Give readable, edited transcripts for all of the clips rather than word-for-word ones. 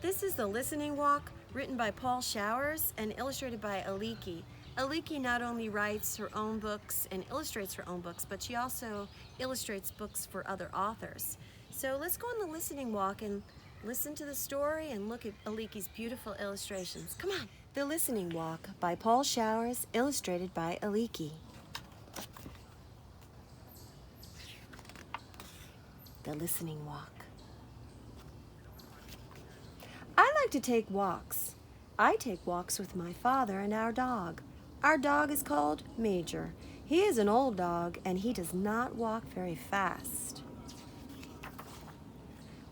This is The Listening Walk, written by Paul Showers and illustrated by Aliki. Aliki not only writes her own books and illustrates her own books, but she also illustrates books for other authors. So let's go on the listening walk and listen to the story and look at Aliki's beautiful illustrations. Come on. The Listening Walk by Paul Showers, illustrated by Aliki. The Listening Walk. I like to take walks. I take walks with my father and our dog. Our dog is called Major. He is an old dog and he does not walk very fast.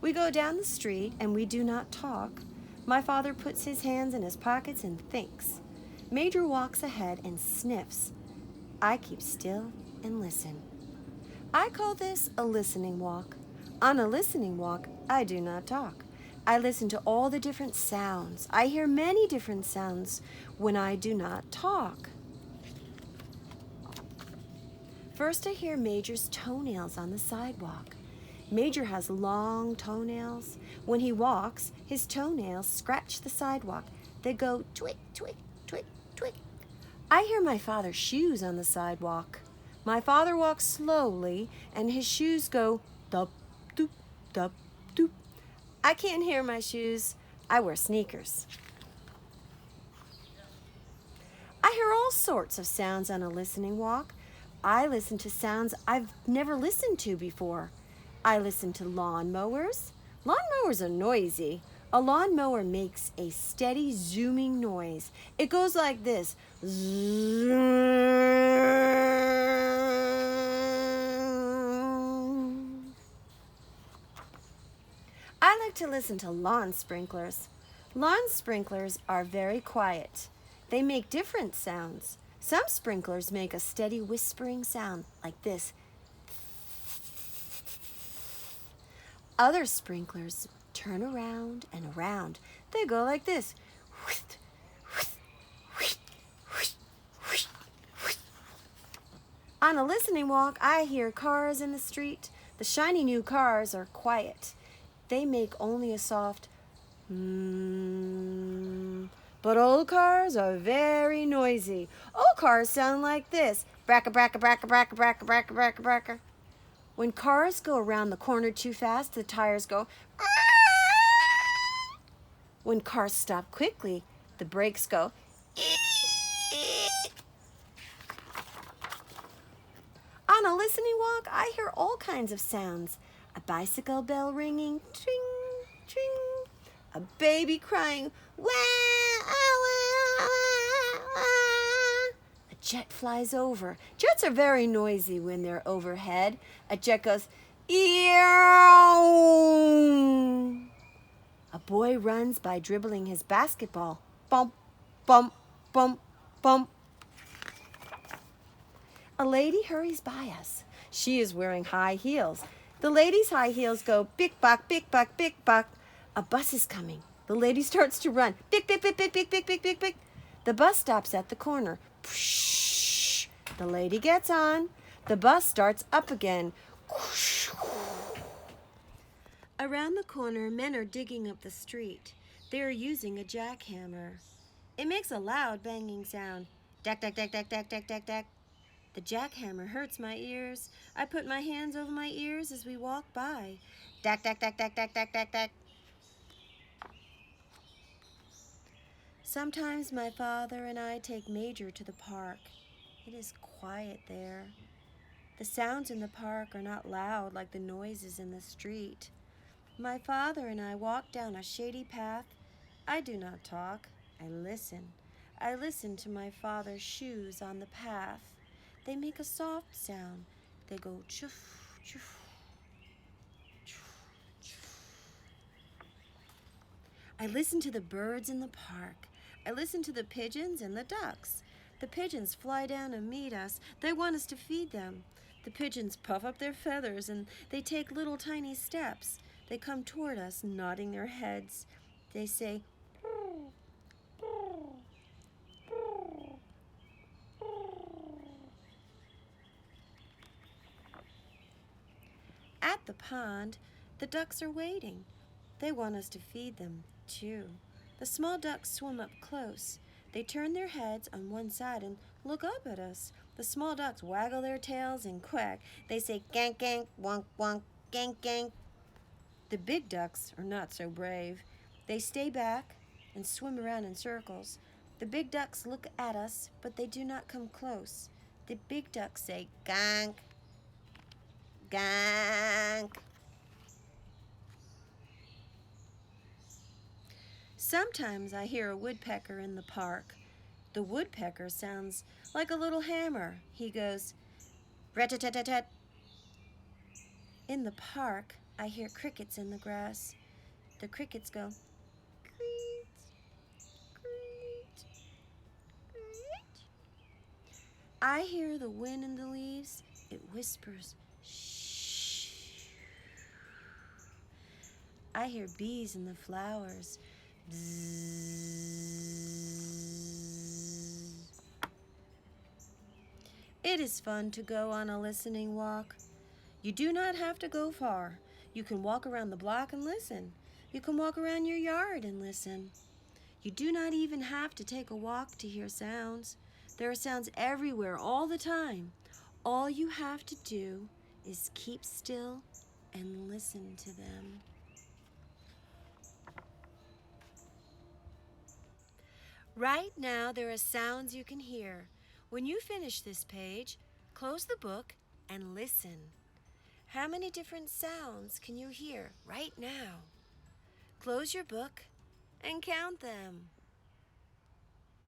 We go down the street and we do not talk. My father puts his hands in his pockets and thinks. Major walks ahead and sniffs. I keep still and listen. I call this a listening walk. On a listening walk, I do not talk. I listen to all the different sounds. I hear many different sounds when I do not talk. First, I hear Major's toenails on the sidewalk. Major has long toenails. When he walks, his toenails scratch the sidewalk. They go twig, twig, twig, twig. I hear my father's shoes on the sidewalk. My father walks slowly, and his shoes go dup, doop, dup, doop. I can't hear my shoes. I wear sneakers. I hear all sorts of sounds on a listening walk. I listen to sounds I've never listened to before. I listen to lawnmowers. Lawnmowers are noisy. A lawnmower makes a steady zooming noise. It goes like this. I like to listen to lawn sprinklers. Lawn sprinklers are very quiet. They make different sounds. Some sprinklers make a steady whispering sound like this. Other sprinklers turn around and around. They go like this. On a listening walk, I hear cars in the street. The shiny new cars are quiet. They make only a soft but old cars are very noisy. Old cars sound like this. Bracka, bracka, bracka, bracka, bracka, bracka, bracka, bracka. When cars go around the corner too fast, the tires go. When cars stop quickly, the brakes go. On a listening walk, I hear all kinds of sounds. A bicycle bell ringing, tring, tring. A baby crying, wah, wah, wah, wah. A jet flies over. Jets are very noisy when they're overhead. A jet goes, eow. A boy runs by dribbling his basketball. Bump, bump, bump, bump. A lady hurries by us. She is wearing high heels. The lady's high heels go bick buck, bick buck, bick buck. A bus is coming. The lady starts to run. Bick, bick, bick, bick, bick, bick, bick, bick, bick. The bus stops at the corner. Psh. The lady gets on. The bus starts up again. Around the corner, men are digging up the street. They are using a jackhammer. It makes a loud banging sound. Dack, dack, dack, dack, dack, dack, dack, dack. The jackhammer hurts my ears. I put my hands over my ears as we walk by. Dack, dack, dack, dack, dack, dack, dack, dack. Sometimes my father and I take Major to the park. It is quiet there. The sounds in the park are not loud like the noises in the street. My father and I walk down a shady path. I do not talk. I listen. I listen to my father's shoes on the path. They make a soft sound. They go choof, choof, choof, choof. I listen to the birds in the park. I listen to the pigeons and the ducks. The pigeons fly down and meet us. They want us to feed them. The pigeons puff up their feathers and they take little tiny steps. They come toward us, nodding their heads. They say, "Brr, brr, brr, brr." At the pond, the ducks are waiting. They want us to feed them. too. The small ducks swim up close. They turn their heads on one side and look up at us. The small ducks waggle their tails and quack. They say gank gank, wonk wonk, gank gank. The big ducks are not so brave. They stay back and swim around in circles. The big ducks look at us, but they do not come close. The big ducks say gank, gank. Sometimes I hear a woodpecker in the park. The woodpecker sounds like a little hammer. He goes rat-tat-tat-tat. In the park, I hear crickets in the grass. The crickets go creet, creet, creet. I hear the wind in the leaves. It whispers shh. I hear bees in the flowers. Bzzz. It is fun to go on a listening walk. You do not have to go far. You can walk around the block and listen. You can walk around your yard and listen. You do not even have to take a walk to hear sounds. There are sounds everywhere all the time. All you have to do is keep still and listen to them. Right now, there are sounds you can hear. When you finish this page, close the book and listen. How many different sounds can you hear right now? Close your book and count them.